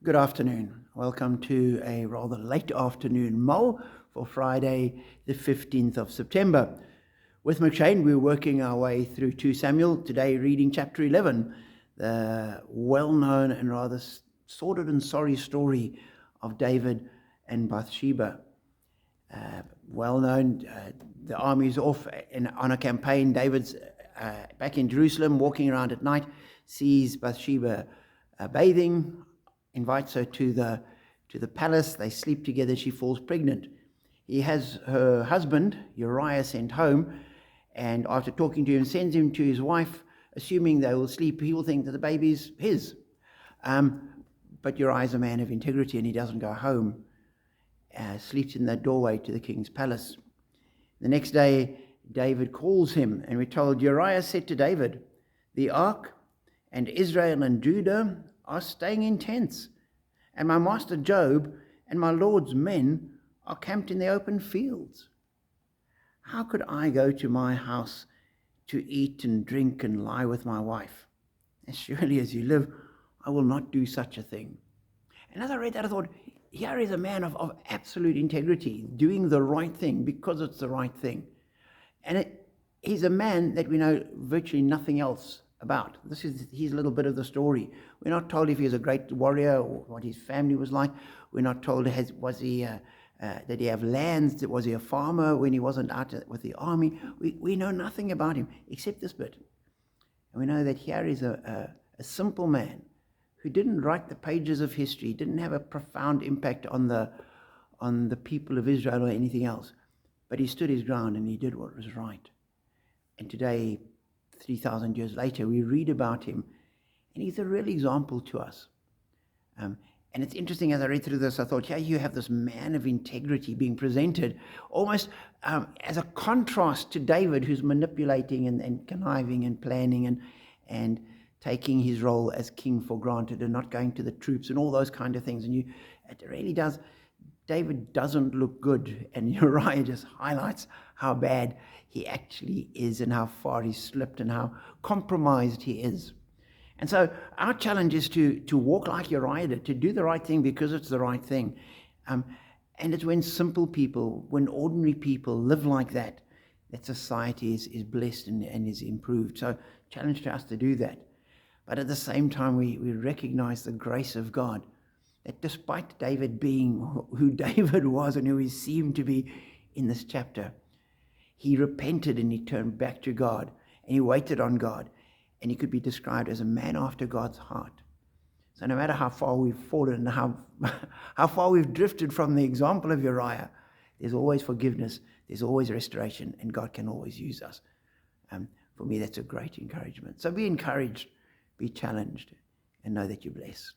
Good afternoon. Welcome to a rather late afternoon mull for Friday, the 15th of September. With McShane, we're working our way through 2 Samuel, today reading chapter 11, the well-known and rather sordid and sorry story of David and Bathsheba. Well-known, the army's off on a campaign. David's back in Jerusalem, walking around at night, sees Bathsheba bathing, invites her to the palace. They sleep together. She falls pregnant. He has her husband, Uriah, sent home, and after talking to him, sends him to his wife, assuming they will sleep. He will think that the baby's his. But Uriah is a man of integrity, and he doesn't go home. Sleeps in the doorway to the king's palace. The next day, David calls him, and we're told Uriah said to David, "The ark and Israel and Judah are staying in tents, and my master Job and my lord's men are camped in the open fields. How could I go to my house to eat and drink and lie with my wife? As surely as you live, I will not do such a thing." And as I read that, I thought, here is a man of absolute integrity, doing the right thing because it's the right thing. And he's a man that we know virtually nothing else about. This is his little bit of the story. We're not told if he was a great warrior or what his family was like. We're not told did he have lands? Was he a farmer when he wasn't out with the army? We know nothing about him except this bit. And we know that here is a simple man who didn't write the pages of history, didn't have a profound impact on the people of Israel or anything else. But he stood his ground and he did what was right. And today, 3,000 years later, we read about him, and he's a real example to us. And it's interesting, as I read through this, I thought, yeah, you have this man of integrity being presented almost as a contrast to David, who's manipulating and conniving and planning and taking his role as king for granted and not going to the troops and all those kind of things. And it really does. David doesn't look good, and Uriah just highlights how bad he actually is and how far he's slipped and how compromised he is. And so our challenge is to walk like Uriah did, to do the right thing because it's the right thing. And it's when simple people, when ordinary people live like that society is blessed and is improved. So challenge to us to do that. But at the same time, we recognize the grace of God, that despite David being who David was and who he seemed to be in this chapter, he repented and he turned back to God and he waited on God, and he could be described as a man after God's heart. So no matter how far we've fallen and how far we've drifted from the example of Uriah, there's always forgiveness, there's always restoration, and God can always use us. For me, that's a great encouragement. So be encouraged, be challenged, and know that you're blessed.